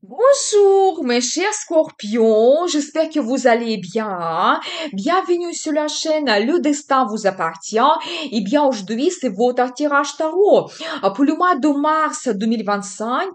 Bonjour mes chers scorpions, j'espère que vous allez bien. Bienvenue sur la chaîne Le Destin vous appartient. Et bien aujourd'hui c'est votre tirage tarot. Pour le mois de mars 2025,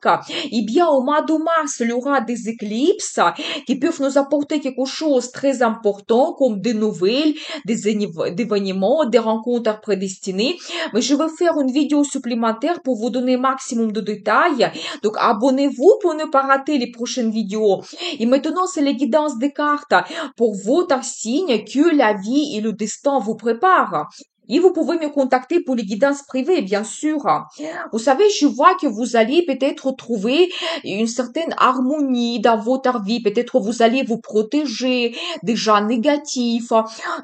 et bien au mois de mars il y aura des éclipses qui peuvent nous apporter quelque chose de très important comme des nouvelles, des événements, des rencontres prédestinées. Mais je vais faire une vidéo supplémentaire pour vous donner maximum de détails. Donc, abonnez-vous pour ne pas rater les prochaines vidéos. Et maintenant, c'est les guidances des cartes pour votre signe que la vie et le destin vous préparent. Et vous pouvez me contacter pour les guidances privées, bien sûr. Vous savez, je vois que vous allez peut-être trouver une certaine harmonie dans votre vie. Peut-être vous allez vous protéger des gens négatifs.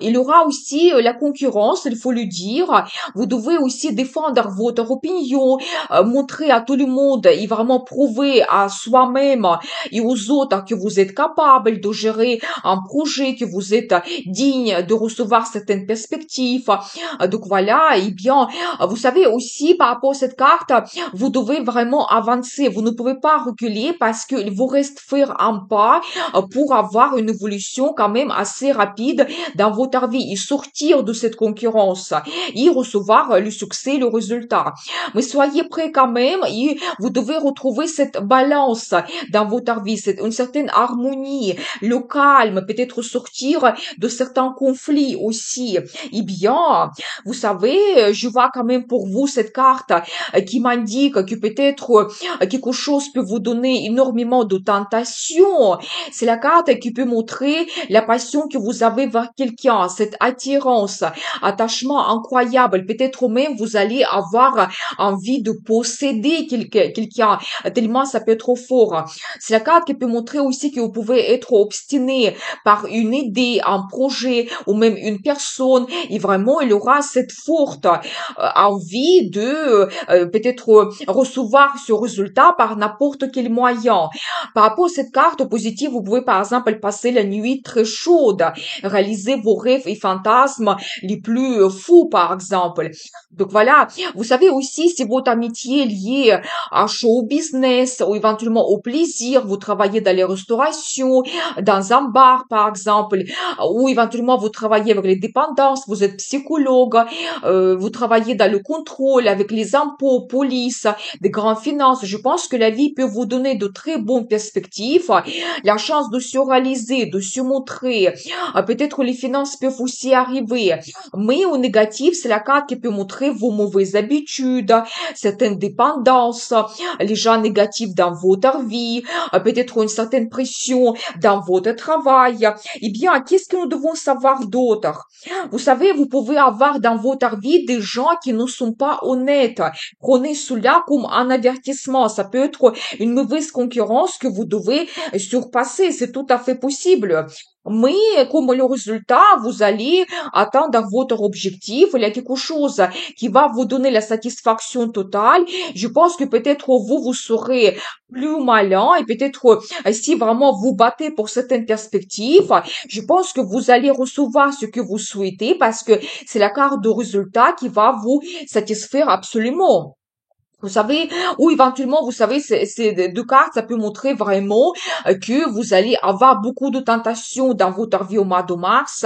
Il y aura aussi la concurrence, il faut le dire. Vous devez aussi défendre votre opinion, montrer à tout le monde et vraiment prouver à soi-même et aux autres que vous êtes capable de gérer un projet, que vous êtes digne de recevoir certaines perspectives. Donc voilà, et bien, vous savez aussi par rapport à cette carte, vous devez vraiment avancer. Vous ne pouvez pas reculer parce qu'il vous reste faire un pas pour avoir une évolution quand même assez rapide dans votre vie et sortir de cette concurrence et recevoir le succès, le résultat. Mais soyez prêts quand même et vous devez retrouver cette balance dans votre vie, une certaine harmonie, le calme, peut-être sortir de certains conflits aussi. Eh bien, vous savez, je vois quand même pour vous cette carte qui m'indique que peut-être quelque chose peut vous donner énormément de tentation. C'est la carte qui peut montrer la passion que vous avez vers quelqu'un, cette attirance, attachement incroyable. Peut-être même vous allez avoir envie de posséder quelqu'un, tellement ça peut être trop fort. C'est la carte qui peut montrer aussi que vous pouvez être obstiné par une idée, un projet ou même une personne et vraiment il aura cette forte envie de peut-être recevoir ce résultat par n'importe quel moyen. Par rapport à cette carte positive, vous pouvez par exemple passer la nuit très chaude, réaliser vos rêves et fantasmes les plus fous par exemple. Donc voilà, vous savez aussi si votre amitié est liée à show business ou éventuellement au plaisir, vous travaillez dans les restaurations, dans un bar par exemple, ou éventuellement vous travaillez avec les dépendances, vous êtes psychologue, vous travaillez dans le contrôle avec les impôts, police, des grandes finances. Je pense que la vie peut vous donner de très bonnes perspectives, la chance de se réaliser, de se montrer. Peut-être les finances peuvent aussi arriver. Mais au négatif, c'est la carte qui peut montrer vos mauvaises habitudes, certaines dépendances, les gens négatifs dans votre vie, peut-être une certaine pression dans votre travail. Eh bien, qu'est-ce que nous devons savoir d'autre? Vous savez, vous pouvez avoir dans votre vie des gens qui ne sont pas honnêtes. Prenez cela comme un avertissement. Ça peut être une mauvaise concurrence que vous devez surpasser. C'est tout à fait possible. Mais comme le résultat, vous allez atteindre votre objectif, il y a quelque chose qui va vous donner la satisfaction totale. Je pense que peut-être vous serez plus malin et peut-être si vraiment vous battez pour certaines perspectives, je pense que vous allez recevoir ce que vous souhaitez parce que c'est la carte de résultat qui va vous satisfaire absolument. Vous savez, ou éventuellement, vous savez, ces deux cartes, ça peut montrer vraiment que vous allez avoir beaucoup de tentations dans votre vie au mois de mars,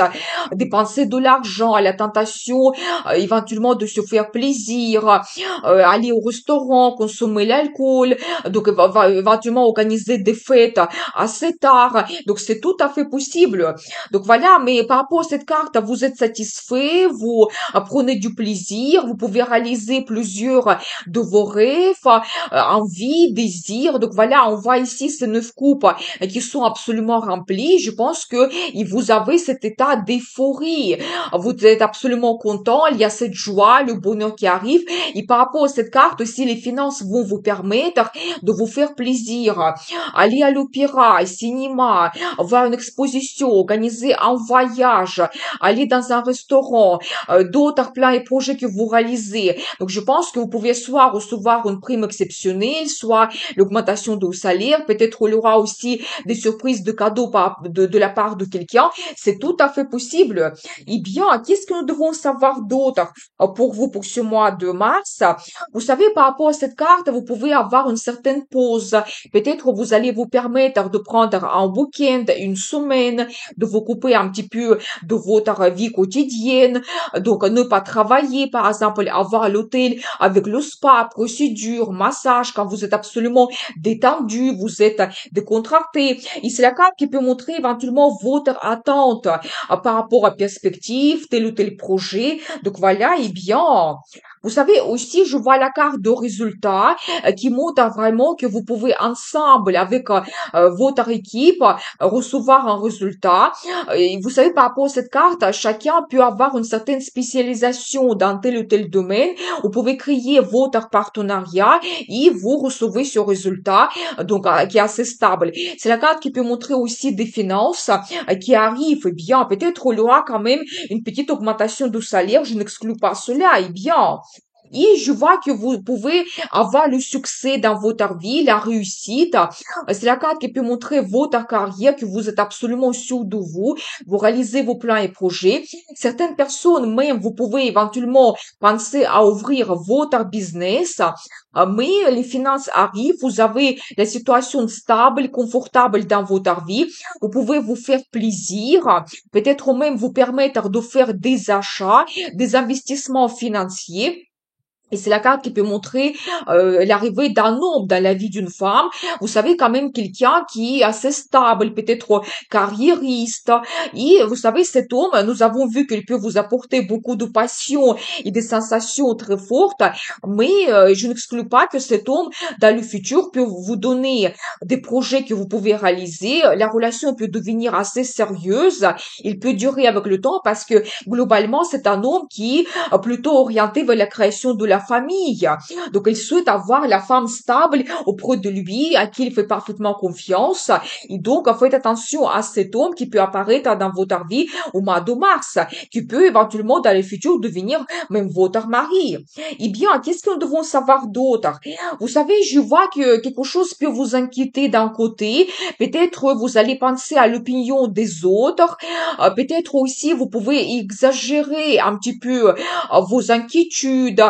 dépenser de l'argent, la tentation éventuellement de se faire plaisir, aller au restaurant, consommer l'alcool, donc éventuellement organiser des fêtes assez tard. Donc c'est tout à fait possible. Donc voilà, mais par rapport à cette carte, vous êtes satisfait, vous prenez du plaisir, vous pouvez réaliser plusieurs de vos rêves, envie, désirs. Donc voilà, on voit ici ces 9 coupes qui sont absolument remplies. Je pense que vous avez cet état d'euphorie. Vous êtes absolument content, il y a cette joie, le bonheur qui arrive. Et par rapport à cette carte aussi, les finances vont vous permettre de vous faire plaisir. Aller à l'opéra, au cinéma, voir une exposition, organiser un voyage, aller dans un restaurant, d'autres plans et projets que vous réalisez. Donc je pense que vous pouvez soit recevoir recevoir une prime exceptionnelle, soit l'augmentation de salaire, peut-être il y aura aussi des surprises de cadeaux de la part de quelqu'un. C'est tout à fait possible. Eh bien, qu'est-ce que nous devons savoir d'autre pour vous pour ce mois de mars? Vous savez, par rapport à cette carte, vous pouvez avoir une certaine pause. Peut-être vous allez vous permettre de prendre un week-end, une semaine, de vous couper un petit peu de votre vie quotidienne. Donc, ne pas travailler, par exemple, avoir l'hôtel avec le spa, procédure, massage, quand vous êtes absolument détendu, vous êtes décontracté. Et c'est la carte qui peut montrer éventuellement votre attente par rapport à perspective, tel ou tel projet. Donc voilà, eh bien, vous savez aussi, je vois la carte de résultat qui montre vraiment que vous pouvez ensemble avec votre équipe recevoir un résultat. Et vous savez, par rapport à cette carte, chacun peut avoir une certaine spécialisation dans tel ou tel domaine. Vous pouvez créer votre partenariat et vous recevez ce résultat, donc qui est assez stable. C'est la carte qui peut montrer aussi des finances qui arrivent. Eh bien, peut-être il y aura quand même une petite augmentation de salaire. Je n'exclus pas cela. Eh bien, et je vois que vous pouvez avoir le succès dans votre vie, la réussite. C'est la carte qui peut montrer votre carrière, que vous êtes absolument sûr de vous. Vous réalisez vos plans et projets. Certaines personnes, même, vous pouvez éventuellement penser à ouvrir votre business. Mais les finances arrivent, vous avez la situation stable, confortable dans votre vie. Vous pouvez vous faire plaisir, peut-être même vous permettre de faire des achats, des investissements financiers. Et c'est la carte qui peut montrer l'arrivée d'un homme dans la vie d'une femme. Vous savez, quand même, quelqu'un qui est assez stable, peut-être carriériste. Et vous savez, cet homme, nous avons vu qu'il peut vous apporter beaucoup de passion et des sensations très fortes. Mais je n'exclus pas que cet homme, dans le futur, peut vous donner des projets que vous pouvez réaliser. La relation peut devenir assez sérieuse. Il peut durer avec le temps parce que, globalement, c'est un homme qui est plutôt orienté vers la création de la famille. Donc, il souhaite avoir la femme stable auprès de lui, à qui il fait parfaitement confiance. Et donc, faites attention à cet homme qui peut apparaître dans votre vie au mois de mars, qui peut éventuellement dans le futur devenir même votre mari. Eh bien, qu'est-ce que nous devons savoir d'autre? Vous savez, je vois que quelque chose peut vous inquiéter d'un côté. Peut-être vous allez penser à l'opinion des autres. Peut-être aussi vous pouvez exagérer un petit peu vos inquiétudes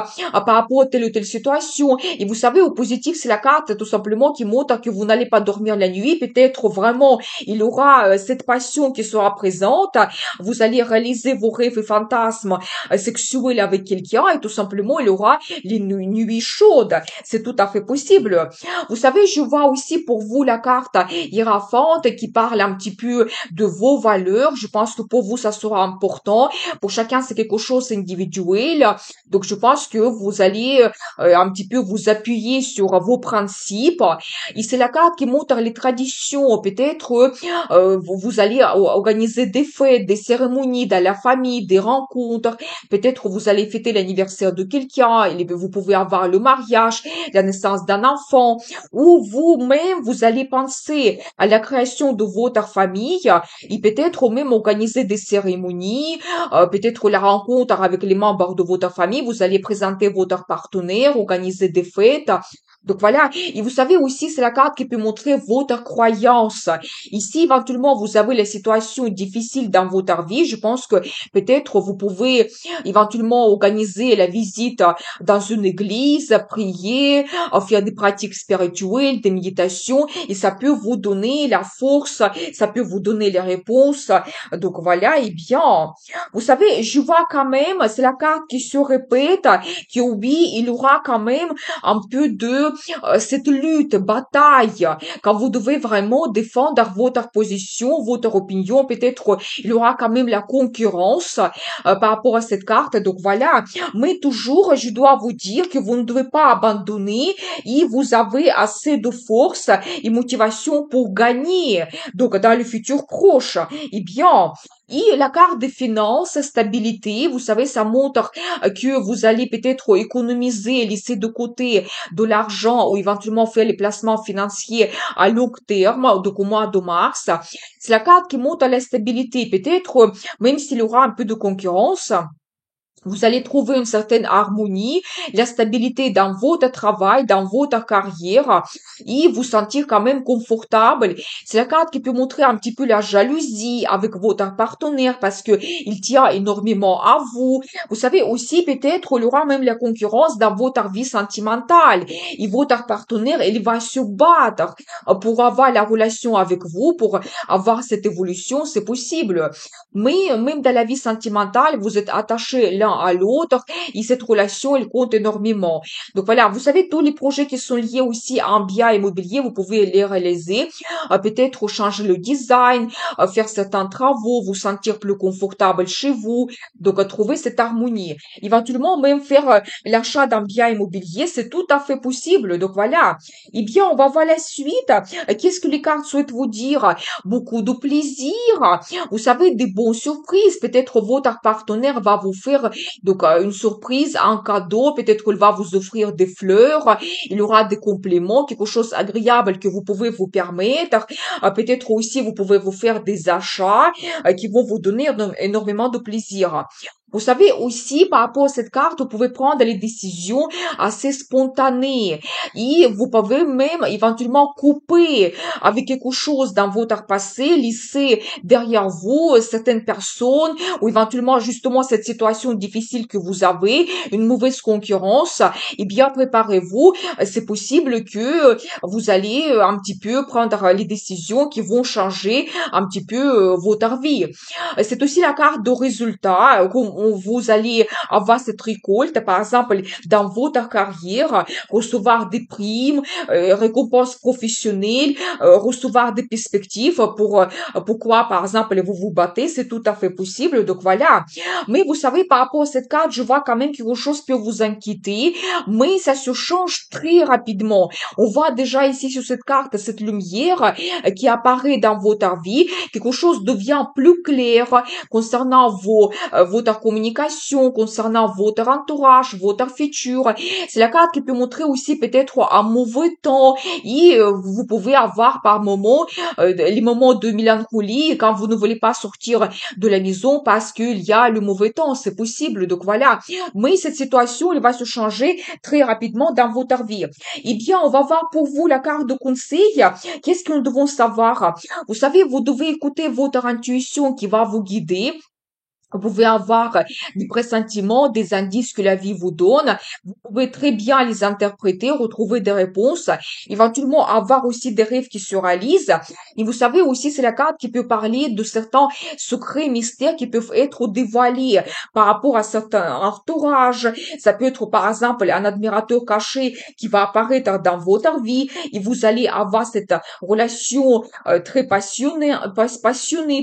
par rapport à telle ou telle situation. Et vous savez, au positif, c'est la carte tout simplement qui montre que vous n'allez pas dormir la nuit. Peut-être vraiment, il y aura cette passion qui sera présente. Vous allez réaliser vos rêves et fantasmes sexuels avec quelqu'un et tout simplement, il y aura les nuits chaudes. C'est tout à fait possible. Vous savez, je vois aussi pour vous la carte hiérophante qui parle un petit peu de vos valeurs. Je pense que pour vous, ça sera important. Pour chacun, c'est quelque chose d'individuel. Donc, je pense que vous allez un petit peu vous appuyer sur vos principes. Et c'est la carte qui montre les traditions. Peut-être vous allez organiser des fêtes, des cérémonies dans la famille, des rencontres. Peut-être vous allez fêter l'anniversaire de quelqu'un. Et vous pouvez avoir le mariage, la naissance d'un enfant. Ou vous-même, vous allez penser à la création de votre famille. Et peut-être même organiser des cérémonies. Peut-être la rencontre avec les membres de votre famille. Vous allez présenter votre partenaire, organiser des fêtes. Donc voilà, et vous savez aussi, c'est la carte qui peut montrer votre croyance. Ici, éventuellement, vous avez les situations difficiles dans votre vie. Je pense que peut-être vous pouvez éventuellement organiser la visite dans une église, prier, faire des pratiques spirituelles, des méditations, et ça peut vous donner la force, ça peut vous donner les réponses. Donc voilà, et bien, vous savez, je vois quand même, c'est la carte qui se répète, que oui, il y aura quand même un peu de cette lutte, bataille, quand vous devez vraiment défendre votre position, votre opinion, peut-être il y aura quand même la concurrence par rapport à cette carte. Donc voilà, mais toujours, je dois vous dire que vous ne devez pas abandonner et vous avez assez de force et motivation pour gagner. Donc dans le futur proche, eh bien, et la carte des finances, stabilité, vous savez, ça montre que vous allez peut-être économiser, laisser de côté de l'argent ou éventuellement faire les placements financiers à long terme, donc au mois de mars. C'est la carte qui montre la stabilité. Peut-être, même s'il y aura un peu de concurrence, Vous allez trouver une certaine harmonie, la stabilité dans votre travail, dans votre carrière, et vous sentir quand même confortable. C'est la carte qui peut montrer un petit peu la jalousie avec votre partenaire parce que il tient énormément à vous. Vous savez aussi, peut-être, il y aura même la concurrence dans votre vie sentimentale. Et votre partenaire, il va se battre pour avoir la relation avec vous, pour avoir cette évolution, c'est possible. Mais même dans la vie sentimentale, vous êtes attachés l'un à l'autre et cette relation, elle compte énormément. Donc voilà, vous savez, tous les projets qui sont liés aussi à un bien immobilier, vous pouvez les réaliser, peut-être changer le design, faire certains travaux, vous sentir plus confortable chez vous, donc trouver cette harmonie. Éventuellement, même faire l'achat d'un bien immobilier, c'est tout à fait possible. Donc voilà. Eh bien, on va voir la suite. Qu'est-ce que les cartes souhaitent vous dire? Beaucoup de plaisir, vous savez, des bonnes surprises. Peut-être votre partenaire va vous faire donc une surprise, un cadeau. Peut-être qu'il va vous offrir des fleurs. Il y aura des compléments, quelque chose d'agréable que vous pouvez vous permettre. Peut-être aussi vous pouvez vous faire des achats qui vont vous donner énormément de plaisir. Vous savez aussi, par rapport à cette carte, vous pouvez prendre les décisions assez spontanées et vous pouvez même éventuellement couper avec quelque chose dans votre passé, laisser derrière vous certaines personnes ou éventuellement justement cette situation difficile que vous avez, une mauvaise concurrence. Eh bien, préparez-vous. C'est possible que vous allez un petit peu prendre les décisions qui vont changer un petit peu votre vie. C'est aussi la carte de résultat, où vous allez avoir cette récolte, par exemple, dans votre carrière, recevoir des primes, récompenses professionnelles, recevoir des perspectives pour pourquoi, par exemple, vous vous battez, c'est tout à fait possible. Donc voilà. Mais vous savez, par rapport à cette carte, je vois quand même quelque chose peut vous inquiéter, mais ça se change très rapidement. On voit déjà ici sur cette carte cette lumière qui apparaît dans votre vie, quelque chose devient plus clair concernant votre communication, concernant votre entourage, votre futur. C'est la carte qui peut montrer aussi peut-être un mauvais temps et vous pouvez avoir par moment les moments de mélancolie quand vous ne voulez pas sortir de la maison parce qu'il y a le mauvais temps, c'est possible. Donc voilà. Mais cette situation, elle va se changer très rapidement dans votre vie. Eh bien, on va voir pour vous la carte de conseil. Qu'est-ce que nous devons savoir? Vous savez, vous devez écouter votre intuition qui va vous guider. Vous pouvez avoir des pressentiments, des indices que la vie vous donne. Vous pouvez très bien les interpréter, retrouver des réponses, éventuellement avoir aussi des rêves qui se réalisent. Et vous savez aussi, c'est la carte qui peut parler de certains secrets, mystères qui peuvent être dévoilés par rapport à certains entourages. Ça peut être, par exemple, un admirateur caché qui va apparaître dans votre vie et vous allez avoir cette relation très passionnée,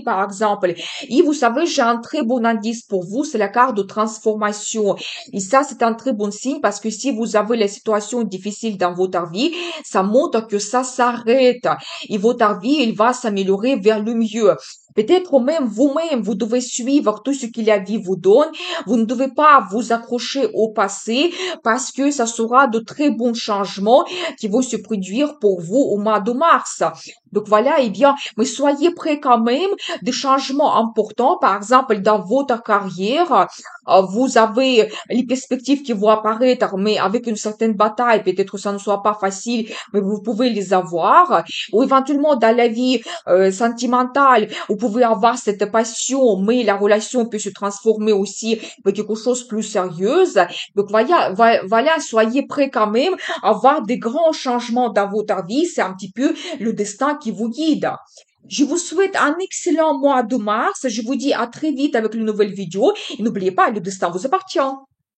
par exemple. Et vous savez, j'ai un très bon indice pour vous, c'est la carte de transformation. Et ça, c'est un très bon signe parce que si vous avez les situations difficiles dans votre vie, ça montre que ça s'arrête. Et votre vie, il va s'améliorer vers le mieux. Peut-être même vous-même, vous devez suivre tout ce que la vie vous donne. Vous ne devez pas vous accrocher au passé parce que ça sera de très bons changements qui vont se produire pour vous au mois de mars. Donc voilà, eh bien, mais soyez prêts quand même des changements importants. Par exemple, dans votre carrière, vous avez les perspectives qui vont apparaître, mais avec une certaine bataille, peut-être ça ne soit pas facile, mais vous pouvez les avoir. Ou éventuellement dans la vie sentimentale, vous pouvez avoir cette passion, mais la relation peut se transformer aussi en quelque chose de plus sérieuse. Donc voilà, soyez prêts quand même à avoir des grands changements dans votre vie. C'est un petit peu le destin qui vous guide. Je vous souhaite un excellent mois de mars. Je vous dis à très vite avec une nouvelle vidéo. Et n'oubliez pas, le destin vous appartient.